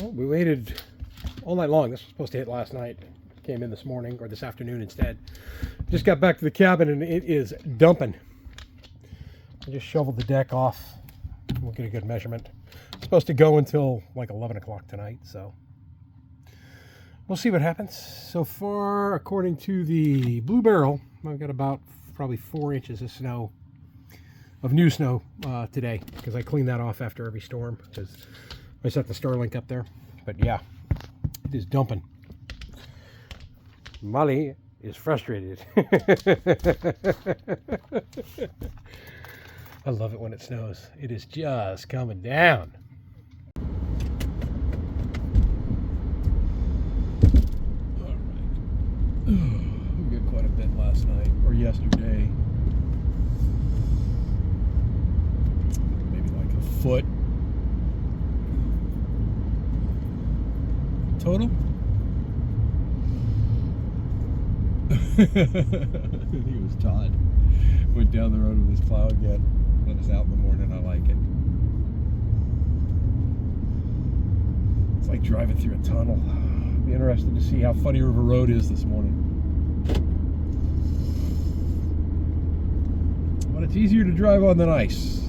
Well, we waited all night long. This was supposed to hit last night. Came in this morning, or this afternoon instead. Just got back to the cabin and it is dumping. I just shoveled the deck off. We'll get a good measurement. It's supposed to go until like 11 o'clock tonight, so we'll see what happens. So far, according to the Blue Barrel, I've got about probably 4 inches of snow, of new snow today, because I clean that off after every storm, because I set the Starlink up there. But yeah, it is dumping. Molly is frustrated. I love it when it snows. It is just coming down. All right. We got quite a bit last night, or yesterday. Maybe like a foot. Total? I think it was Todd. Went down the road with his plow again. Let us out in the morning. I like it. It's like driving through a tunnel. Be interested to see how Funny River Road is this morning. But it's easier to drive on than ice.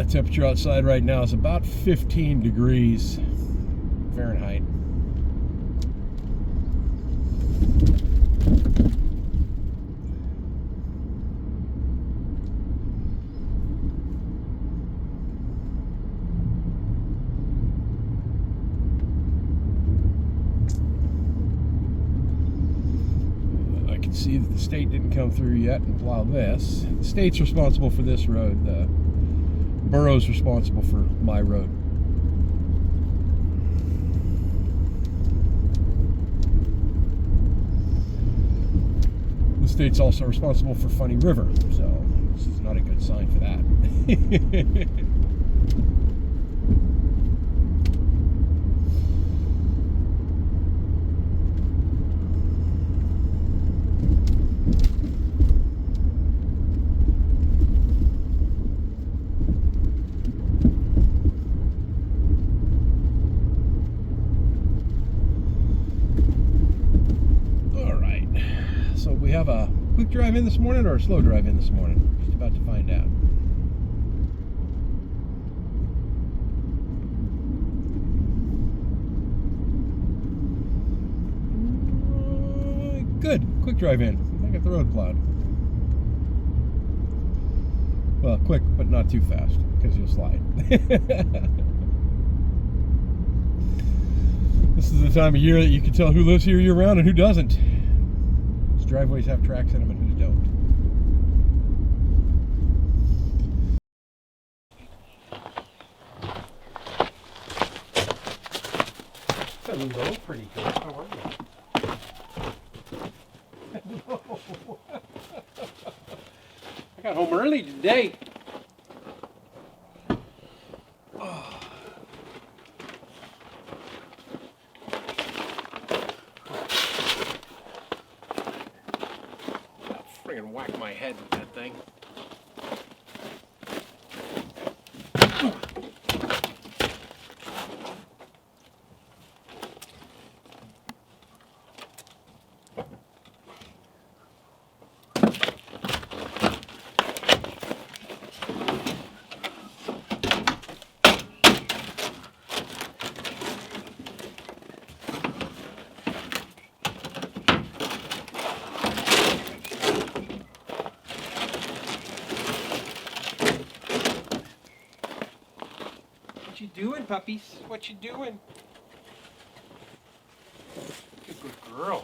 Temperature outside right now is about 15 degrees Fahrenheit. I can see that the state didn't come through yet and plow this. The state's responsible for this road. The borough's responsible for my road. The state's also responsible for Funny River, so this is not a good sign for that. We have a quick drive in this morning or a slow drive in this morning. Just about to find out. Good. Quick drive in. I got the road plowed. Well, quick, but not too fast, because you'll slide. This is the time of year that you can tell who lives here year round and who doesn't. Driveways have tracks in them and whose don't. Hello, pretty girl. How are you? No. I got home early today. And whack my head with that thing. What you doing, puppies? What you doing? Good girl.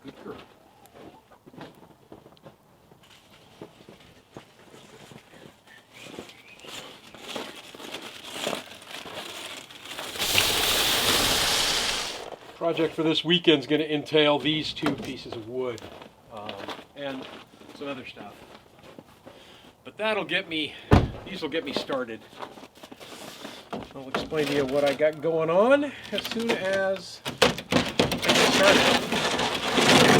Good girl. Project for this weekend is going to entail these 2 pieces of wood. And some other stuff. But that'll get me, these will get me started. I'll explain to you what I got going on as soon as I get started.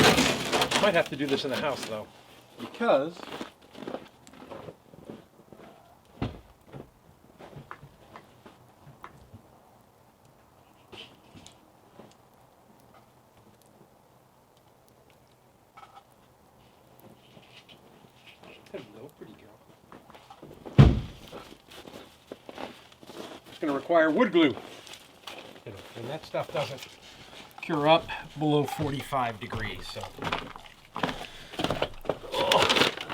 might have to do this in the house though, because hello, pretty girl. It's going to require wood glue, and that stuff doesn't cure up below 45 degrees. So,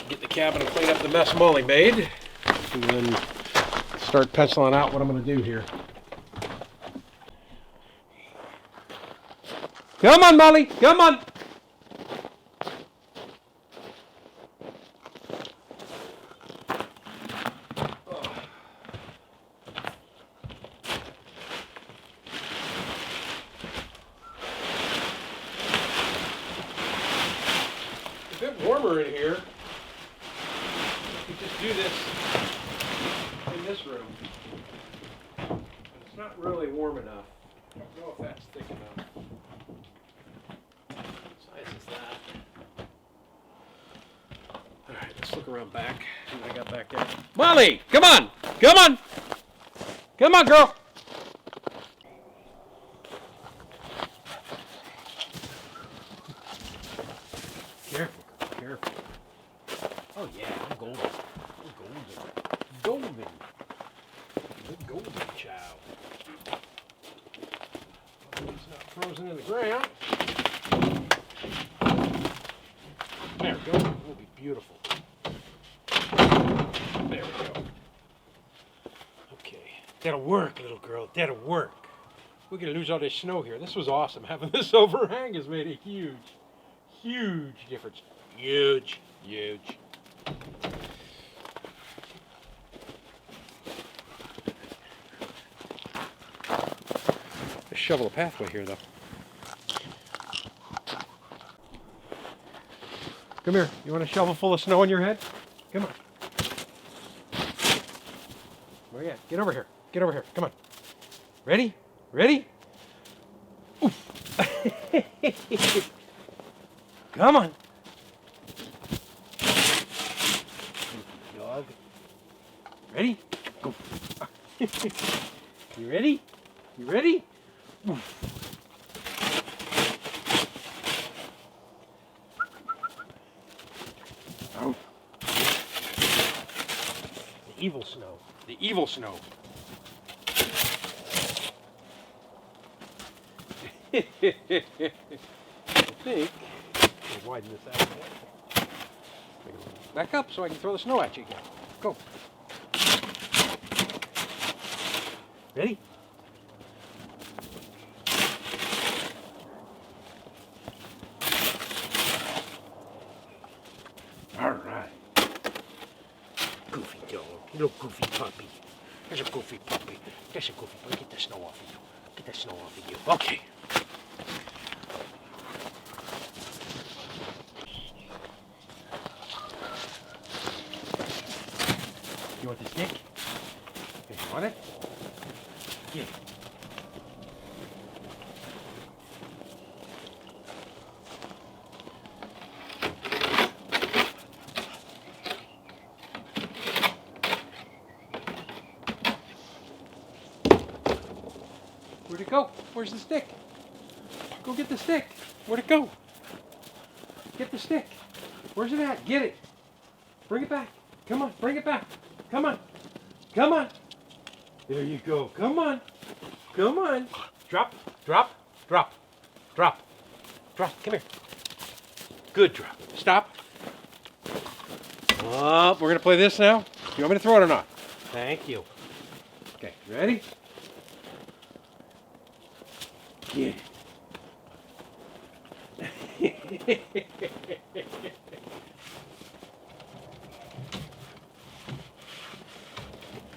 get the cabin and clean up the mess Molly made, and then start penciling out what I'm going to do here. Come on, Molly, come on. A bit warmer in here. You could just do this in this room. But it's not really warm enough. I don't know if that's thick enough. What size is that? Alright, let's look around back. See what I got back there. Molly! Come on! Come on! Come on, girl! Careful, careful. Oh yeah, I'm golden. I'm golden. Golden. The golden child. It's not frozen in the ground. There we go. It will be beautiful. There we go. Okay. That'll work, little girl. That'll work. We're going to lose all this snow here. This was awesome. Having this overhang has made a huge difference. Huge. Let's shovel a pathway here, though. Come here. You want a shovel full of snow on your head? Come on. Where you at? Get over here. Get over here. Come on. Ready? Ready? Oof. Come on. Dog. Ready? Go. You ready? You ready? Oof. Oh. The evil snow. The evil snow. I think I'll widen this out a bit. Back up so I can throw the snow at you again. Go. Ready? All right. Goofy dog. Little goofy puppy. There's a goofy puppy. There's a goofy puppy. Get the snow off of you. Get the snow off of you. Okay. You want the stick? If you want it? Yeah. Where'd it go? Where's the stick? Go get the stick. Where'd it go? Get the stick. Where's it at? Get it. Bring it back. Come on, bring it back. Come on. Come on. There you go. Come on. Come on. Drop, drop, drop, drop, drop. Come here. Good drop. Stop. Oh, we're going to play this now. Do you want me to throw it or not? Thank you. Okay, ready? Get it.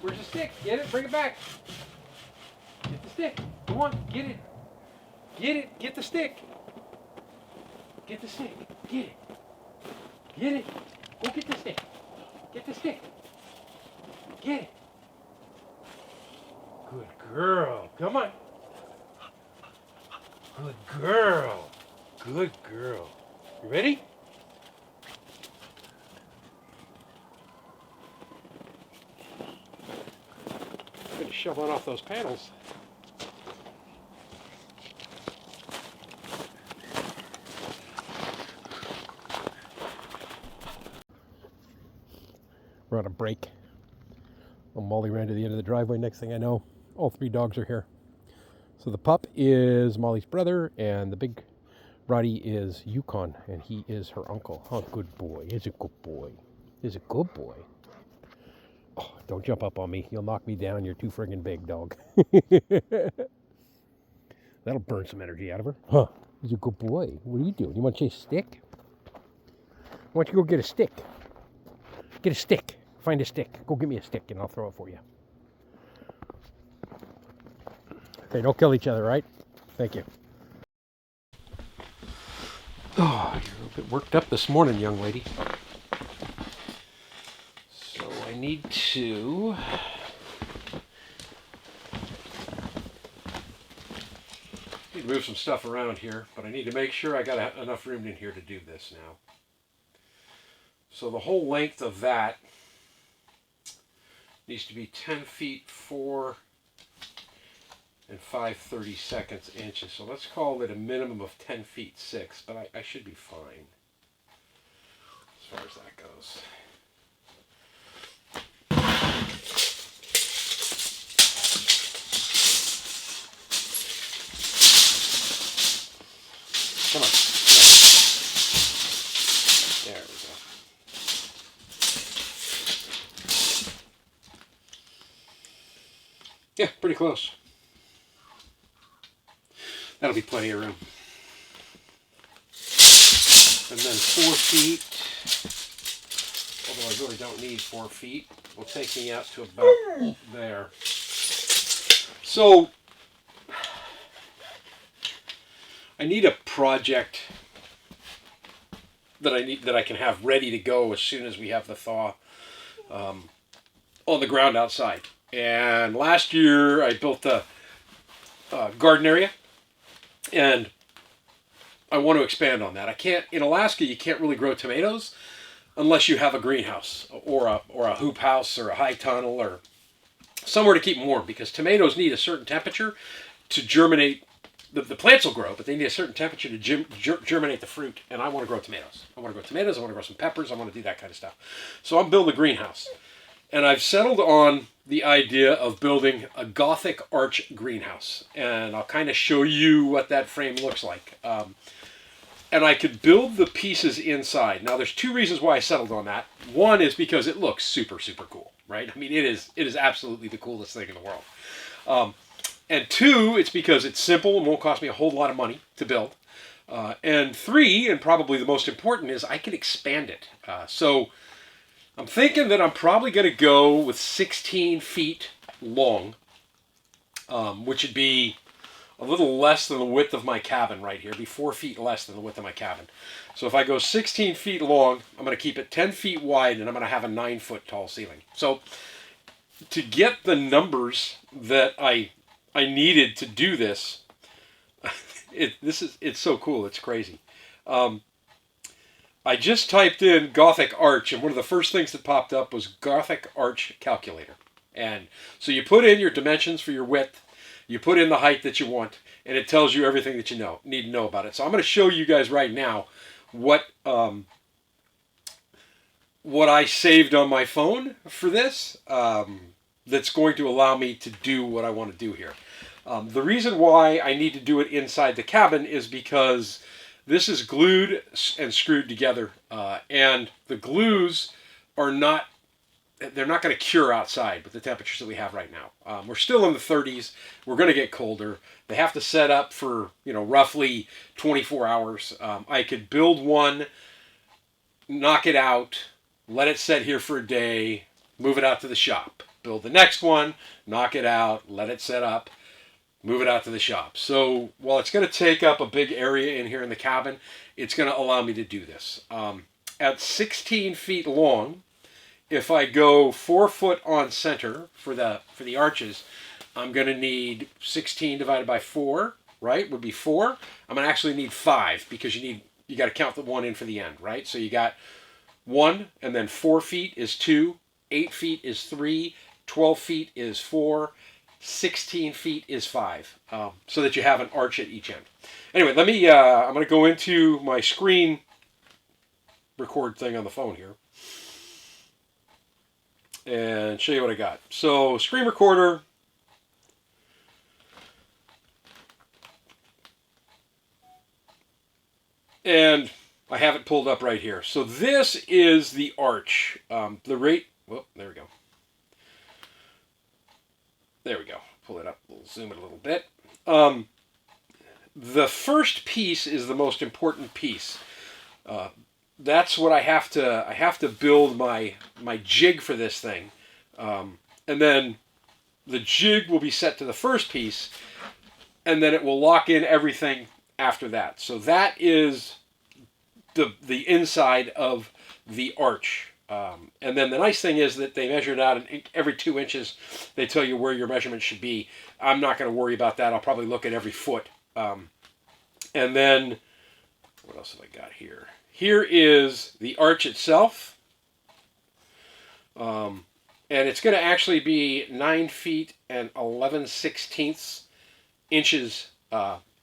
Where's the stick? Get it, bring it back. Get the stick. Come on, get it. Get it, get the stick. Get the stick. Get it. Get it. Go get the stick. Get the stick. Get it. Good girl. Come on. Good girl. Good girl. You ready? shoveling off those panels. We're on a break. Well, Molly ran to the end of the driveway. Next thing I know, all 3 dogs are here. So the pup is Molly's brother, and the big Roddy is Yukon, and he is her uncle. Oh, good boy. He's a good boy. He's a good boy. Oh, don't jump up on me. You'll knock me down. You're too friggin' big, dog. That'll burn some energy out of her. Huh. He's a good boy. What are you doing? You want to chase a stick? Why don't you go get a stick? Get a stick. Find a stick. Go get me a stick and I'll throw it for you. Okay, don't kill each other, right? Thank you. Oh, you're a little bit worked up this morning, young lady. So I need to move some stuff around here, but I need to make sure I got enough room in here to do this now. So the whole length of that needs to be 10 feet 4 and 5/32 inches. So let's call it a minimum of 10 feet 6, but I should be fine as far as that goes. Come on. There we go. Yeah, pretty close. That'll be plenty of room. And then 4 feet, although I really don't need 4 feet, will take me out to about there. So I need a project that I can have ready to go as soon as we have the thaw on the ground outside. And last year I built a garden area, and I want to expand on that. I can't, in Alaska, you can't really grow tomatoes unless you have a greenhouse or a hoop house or a high tunnel or somewhere to keep them warm, because tomatoes need a certain temperature to germinate. The plants will grow, but they need a certain temperature to germinate the fruit, and I want to grow tomatoes. I want to grow tomatoes, I want to grow some peppers, I want to do that kind of stuff. So I'm building a greenhouse. And I've settled on the idea of building a Gothic arch greenhouse. And I'll kind of show you what that frame looks like. And I could build the pieces inside. Now, there's 2 reasons why I settled on that. One is because it looks super, super cool, right? I mean, it is absolutely the coolest thing in the world. And 2, it's because it's simple and won't cost me a whole lot of money to build. And 3, and probably the most important, is I can expand it. So I'm thinking that I'm probably going to go with 16 feet long, which would be a little less than the width of my cabin right here. It'd be 4 feet less than the width of my cabin. So if I go 16 feet long, I'm going to keep it 10 feet wide, and I'm going to have a 9-foot tall ceiling. So to get the numbers that I needed to do this, it's so cool. It's crazy. I just typed in Gothic arch, and one of the first things that popped up was Gothic arch calculator. And so you put in your dimensions for your width, you put in the height that you want, and it tells you everything that you need to know about it. So I'm going to show you guys right now what I saved on my phone for this that's going to allow me to do what I want to do here. The reason why I need to do it inside the cabin is because this is glued and screwed together, and the glues are not going to cure outside with the temperatures that we have right now. We're still in the 30s. We're going to get colder. They have to set up for, roughly 24 hours. I could build one, knock it out, let it set here for a day, move it out to the shop. Build the next one, knock it out, let it set up, move it out to the shop. So while it's going to take up a big area in here in the cabin, it's going to allow me to do this. At 16 feet long, if I go 4 foot on center for the arches, I'm going to need 16 divided by 4, right? Would be 4. I'm going to actually need 5 because you got to count the 1 in for the end, right? So you got 1, and then 4 feet is 2, 8 feet is 3, 12 feet is 4, 16 feet is 5, so that you have an arch at each end. Anyway, let me, I'm going to go into my screen record thing on the phone here and show you what I got. So, screen recorder. And I have it pulled up right here. So this is the arch. The rate, well, there we go. There we go. Pull it up. We'll zoom it a little bit. The first piece is the most important piece. That's what I have to build my jig for this thing. And then the jig will be set to the first piece, and then it will lock in everything after that. So that is the inside of the arch. And then the nice thing is that they measure it out, and every 2 inches they tell you where your measurement should be. I'm not going to worry about that. I'll probably look at every foot. And then, what else have I got here? Here is the arch itself. And it's going to actually be 9 feet and 11/16 inches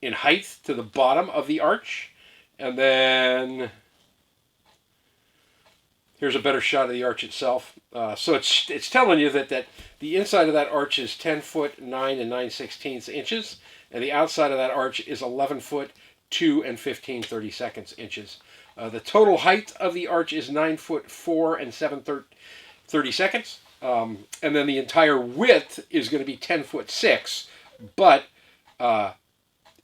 in height to the bottom of the arch. And then here's a better shot of the arch itself. So it's telling you that the inside of that arch is 10 foot 9 and 9/16 inches, and the outside of that arch is 11 foot 2 and 15/32 inches. The total height of the arch is 9 foot 4 and 7/32. And then the entire width is going to be 10 foot 6, but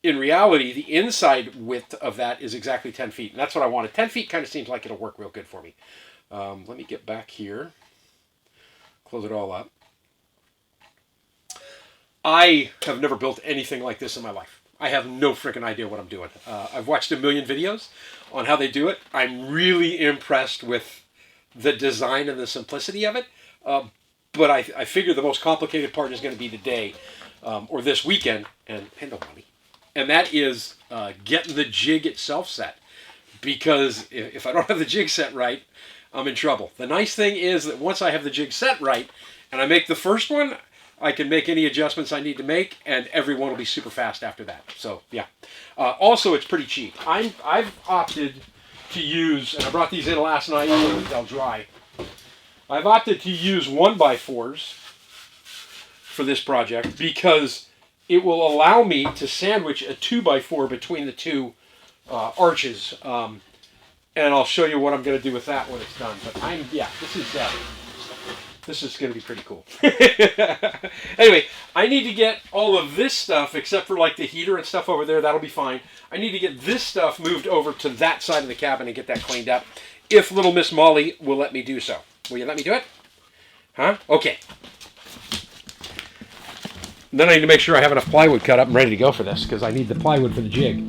in reality, the inside width of that is exactly 10 feet. And that's what I wanted. 10 feet kind of seems like it'll work real good for me. Let me get back here. Close it all up. I have never built anything like this in my life. I have no freaking idea what I'm doing. I've watched a million videos on how they do it. I'm really impressed with the design and the simplicity of it. But I figure the most complicated part is going to be today, or this weekend, and no money. And that is getting the jig itself set. Because if I don't have the jig set right, I'm in trouble. The nice thing is that once I have the jig set right, and I make the first one, I can make any adjustments I need to make, and every one will be super fast after that. So, yeah. Also, it's pretty cheap. I've opted to use, and I brought these in last night so they'll dry. I've opted to use 1x4s for this project because it will allow me to sandwich a 2x4 between the two arches. And I'll show you what I'm going to do with that when it's done. But this is going to be pretty cool. Anyway, I need to get all of this stuff, except for like the heater and stuff over there. That'll be fine. I need to get this stuff moved over to that side of the cabin and get that cleaned up. If little Miss Molly will let me do so. Will you let me do it? Huh? Okay. Then I need to make sure I have enough plywood cut up and ready to go for this, because I need the plywood for the jig.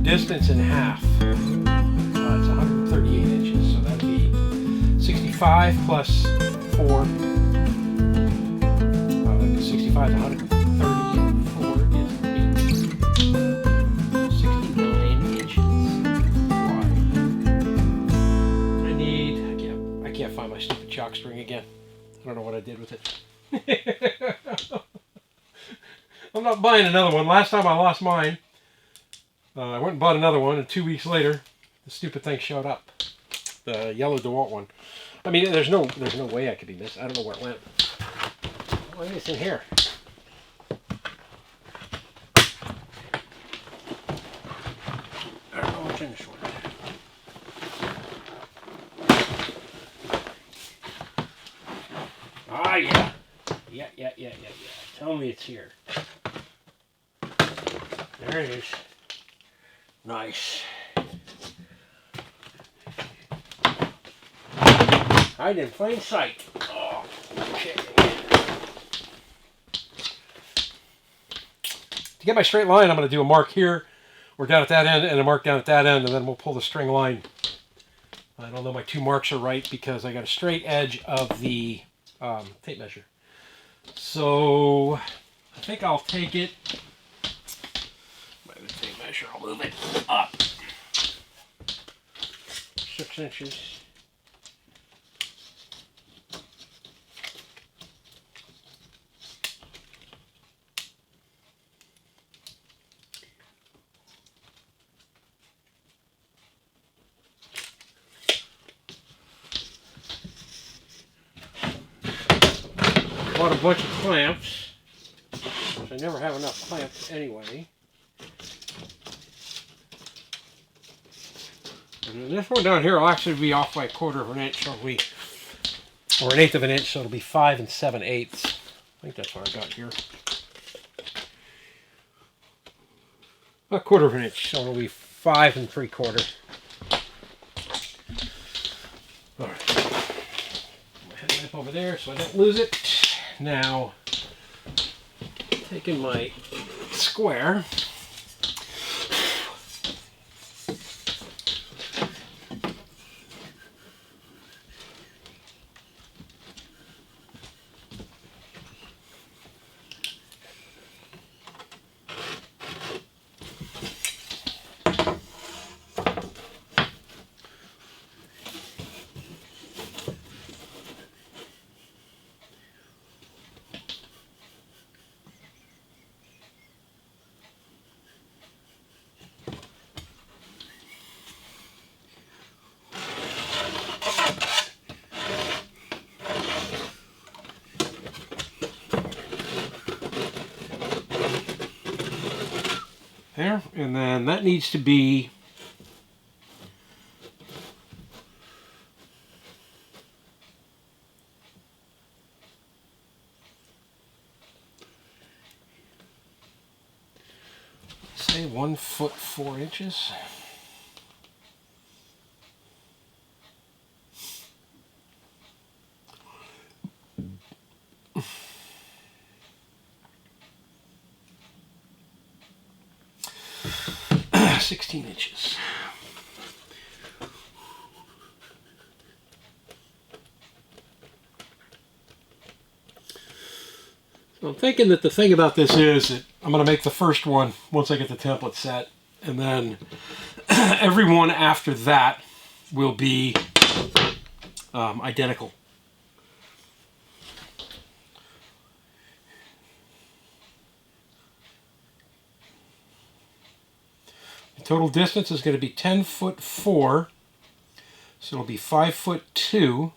Distance in half. It's 138 inches, so that'd be 65 plus 4. 65 to 134 is 8. 69 inches wide. I don't know what I did with it. I'm not buying another one. Last time I lost mine, I went and bought another one, and 2 weeks later, the stupid thing showed up. The yellow DeWalt one. I mean, there's no way I could be missing. I don't know where it went. Oh, it's in here. I don't know what's in this one. Ah, yeah. Yeah. Tell me it's here. There it is. Nice. Hide in plain sight. Oh, okay. To get my straight line, I'm going to do a mark here, or down at that end, and a mark down at that end, and then we'll pull the string line. I don't know my 2 marks are right because I got a straight edge of the tape measure. So I think I'll take it by the tape measure. I'll move it up 6 inches. Bought a bunch of clamps. I never have enough clamps anyway. And then this one down here will actually be off by 1/4 of an inch, so or 1/8 of an inch, so it'll be 5 7/8. I think that's what I got here. A 1/4 of an inch, so it'll be 5 3/4. All right. Put my headlamp over there so I don't lose it. Now, taking my square, there, and then that needs to be say 1 foot 4 inches. $16 inches. So I'm thinking that the thing about this is that I'm going to make the first one once I get the template set, and then every one after that will be identical. Total distance is going to be 10 foot 4, so it'll be 5 foot 2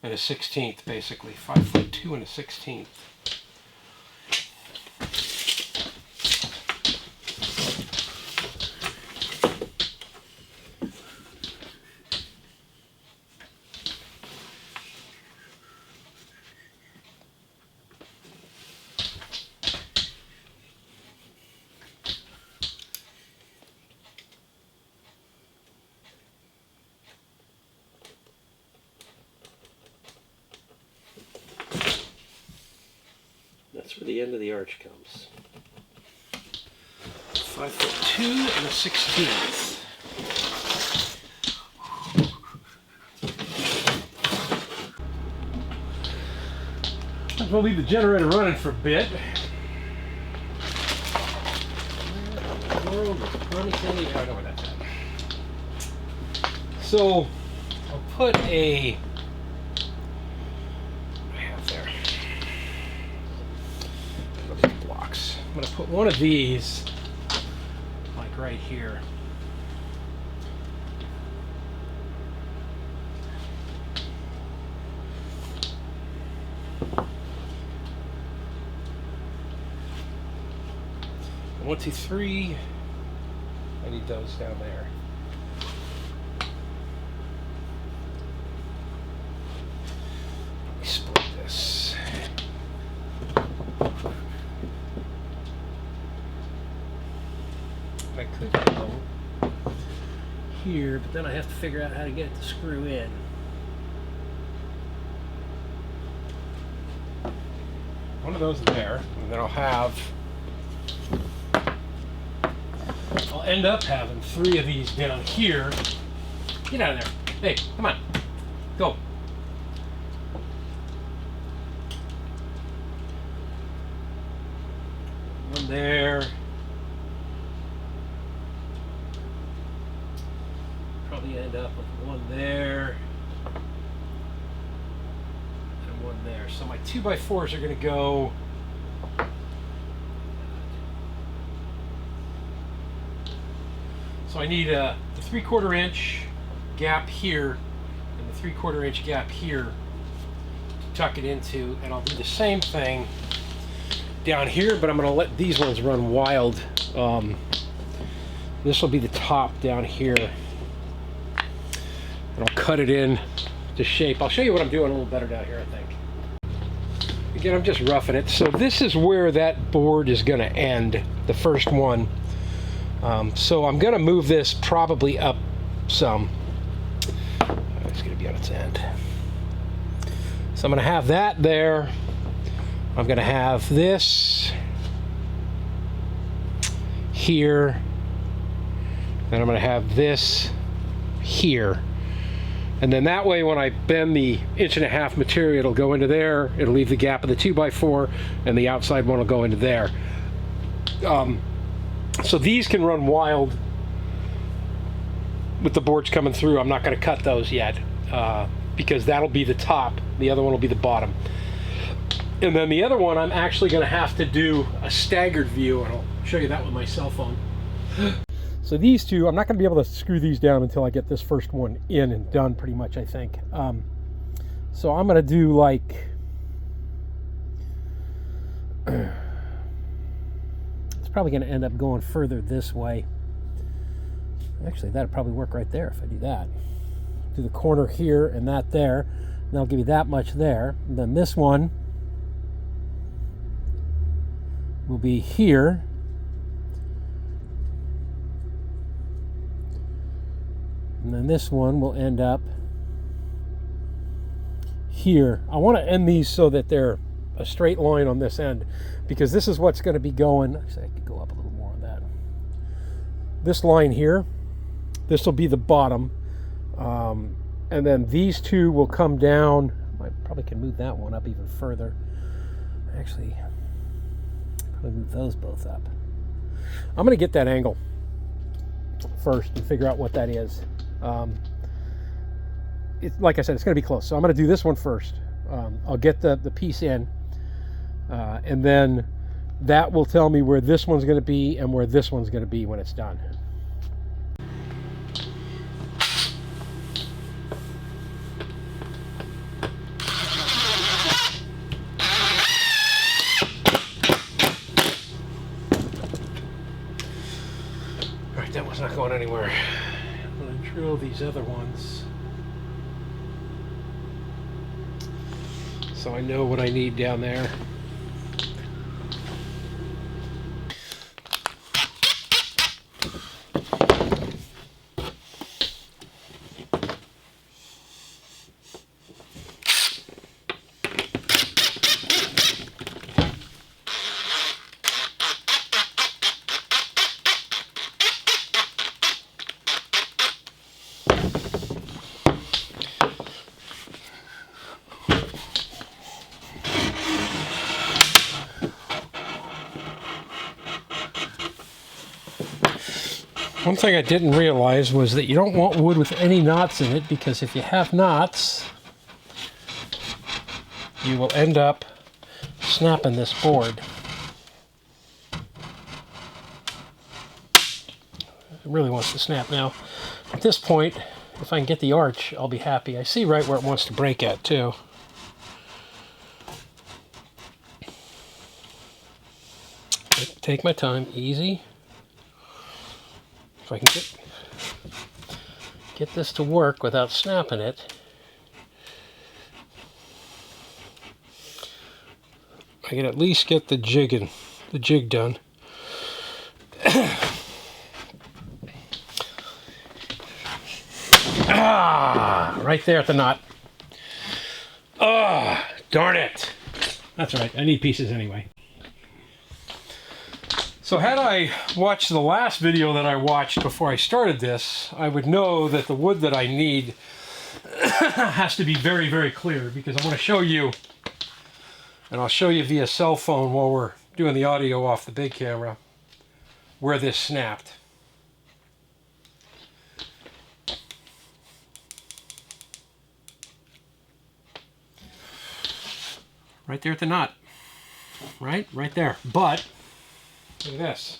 and a 16th, basically 5 foot 2 and a 16th. That's where the end of the arch comes. 5 foot 2 and a 16th. We'll leave the generator running for a bit. So I'll put a going to put one of these like right here. And 1, 2, 3. I need those down there. Let me split this. I could go here, but then I have to figure out how to get it to screw in. One of those there, and then I'll end up having 3 of these down here. Get out of there. Hey, come on. Go. One there. Probably end up with one there. And one there. So my 2x4s are going to go. So I need the 3/4 inch gap here and the 3/4 inch gap here to tuck it into, and I'll do the same thing down here, but I'm going to let these ones run wild. This will be the top down here, and I'll cut it in to shape. I'll show you what I'm doing a little better down here, I think. Again, I'm just roughing it. So this is where that board is going to end, the first one. So I'm going to move this probably up some. It's going to be on its end. So I'm going to have that there. I'm going to have this here. And I'm going to have this here. And then that way, when I bend the 1.5 inch material, it'll go into there. It'll leave the gap of the 2x4, and the outside one will go into there. So these can run wild with the boards coming through. I'm not going to cut those yet because that'll be the top. The other one will be the bottom. And then the other one, I'm actually going to have to do a staggered view, and I'll show you that with my cell phone. So these two, I'm not going to be able to screw these down until I get this first one in and done pretty much, I think. So I'm going to do like... probably going to end up going further this way. Actually, that'll probably work right there if I do that. Do the corner here and that there, and that'll give you that much there. And then this one will be here. And then this one will end up here. I want to end these so that they're a straight line on this end, because this is what's going to be going. Actually, I could go up a little more on that. This line here, this will be the bottom, and then these two will come down. I probably can move that one up even further. Actually, probably move those both up. I'm going to get that angle first and figure out what that is. Like I said, it's going to be close, so I'm going to do this one first. I'll get the piece in. And then that will tell me where this one's going to be and where this one's going to be when it's done. All right, that one's not going anywhere. I'm going to drill these other ones so I know what I need down there. One thing I didn't realize was that you don't want wood with any knots in it, because if you have knots, you will end up snapping this board. really wants to snap now. At this point, if I can get the arch, I'll be happy. I see right where it wants to break at, too. Take my time, easy. If I can get this to work without snapping it, I can at least get the jig done. Right there at the knot. Ah, darn it. That's all right, I need pieces anyway. So had I watched the last video that I watched before I started this, I would know that the wood that I need has to be very, very clear, because I want to show you, and I'll show you via cell phone while we're doing the audio off the big camera, where this snapped. Right there at the knot. Right there. But look at this.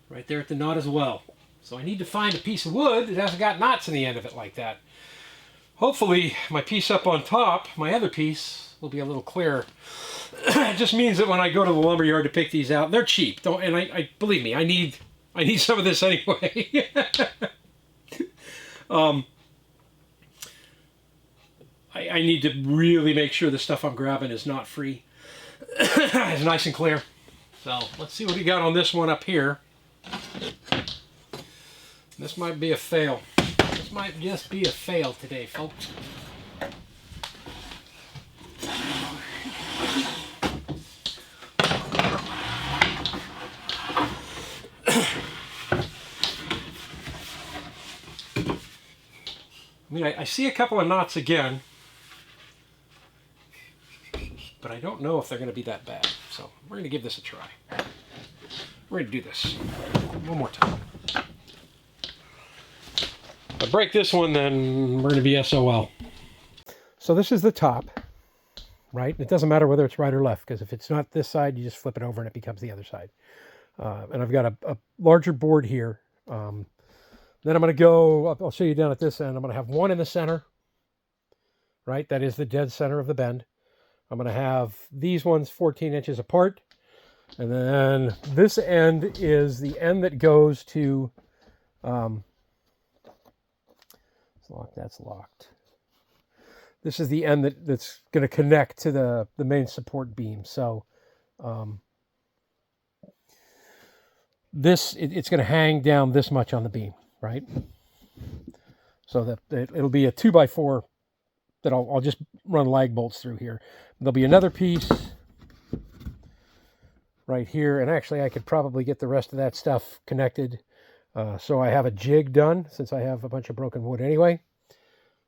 Right there at the knot as well. So I need to find a piece of wood that hasn't got knots in the end of it like that. Hopefully my piece up on top, my other piece, will be a little clearer. It just means that when I go to the lumberyard to pick these out, they're cheap. I believe me, I need some of this anyway. I need to really make sure the stuff I'm grabbing is not free. It's nice and clear. So let's see what we got on this one up here. This might be a fail. This might just be a fail today, folks. I mean, I see a couple of knots again, but I don't know if they're going to be that bad. So we're going to give this a try. We're going to do this one more time. If I break this one, then we're going to be SOL. So this is the top, right? It doesn't matter whether it's right or left, because if it's not this side, you just flip it over and it becomes the other side. And I've got a larger board here. Then I'm going to go, I'll show you down at this end. I'm going to have one in the center, right? That is the dead center of the bend. I'm going to have these ones 14 inches apart. And then this end is the end that goes to, it's locked, that's locked. This is the end that's going to connect to the main support beam. So it's going to hang down this much on the beam, right? So that it'll be a 2x4 that I'll just run lag bolts through here. There'll be another piece right here, and actually I could probably get the rest of that stuff connected. So I have a jig done, since I have a bunch of broken wood anyway,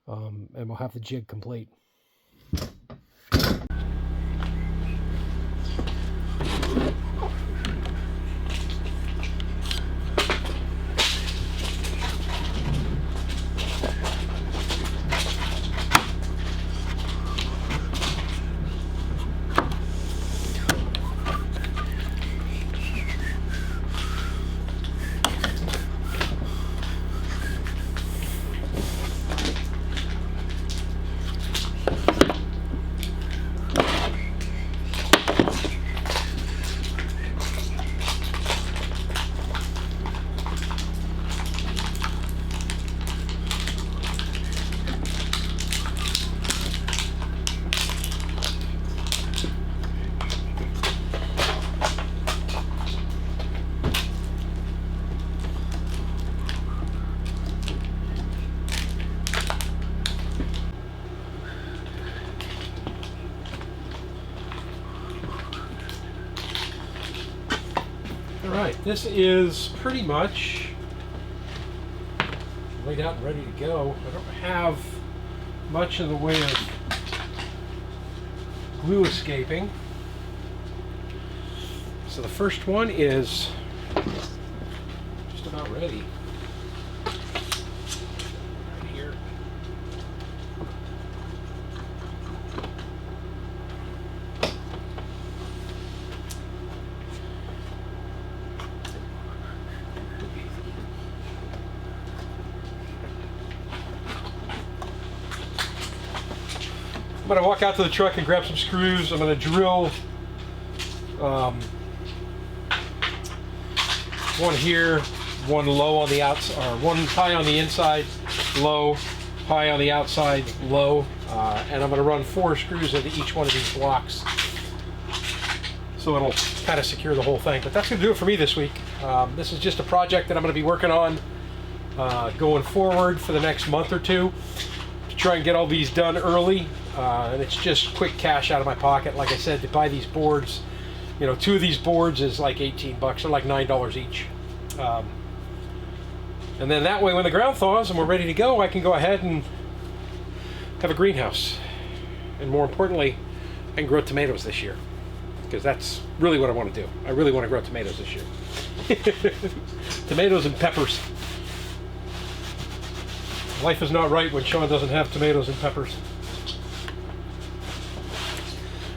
and we'll have the jig complete. Alright, this is pretty much laid out and ready to go. I don't have much in the way of glue escaping. So the first one is just about ready. Right here. I'm going to walk out to the truck and grab some screws. I'm going to drill one here, one low on the outside, or one high on the inside, low, high on the outside, low, and I'm going to run 4 screws into each one of these blocks, so it'll kind of secure the whole thing. But that's going to do it for me this week. This is just a project that I'm going to be working on going forward for the next month or two to try and get all these done early, and it's just quick cash out of my pocket. Like I said, to buy these boards, you know, 2 of these boards is like 18 bucks, or like $9 each. And then that way, when the ground thaws and we're ready to go, I can go ahead and have a greenhouse. And more importantly, I can grow tomatoes this year, because that's really what I want to do. I really want to grow tomatoes this year. Tomatoes and peppers. Life is not right when Sean doesn't have tomatoes and peppers.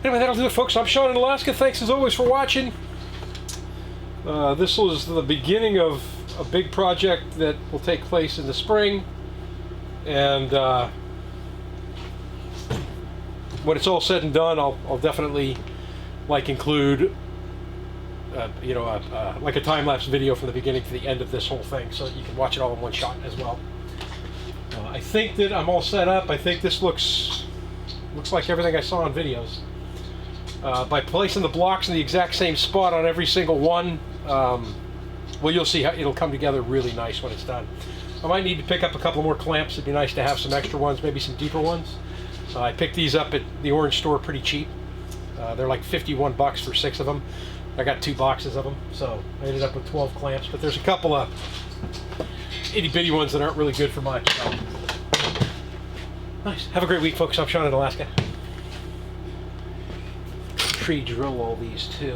Anyway, that'll do it, folks. I'm Sean in Alaska. Thanks as always for watching. This was the beginning of a big project that will take place in the spring, and when it's all said and done, I'll definitely include like a time-lapse video from the beginning to the end of this whole thing, so that you can watch it all in one shot as well. I think that I'm all set up. I think this looks like everything I saw on videos. By placing the blocks in the exact same spot on every single one, well, you'll see how it'll come together really nice when it's done. I might need to pick up a couple more clamps. It'd be nice to have some extra ones, maybe some deeper ones. I picked these up at the orange store pretty cheap. They're like 51 bucks for 6 of them. I got 2 boxes of them, so I ended up with 12 clamps, but there's a couple of itty-bitty ones that aren't really good for much. So. Nice. Have a great week, folks. I'm Sean in Alaska. Tree drill all these too.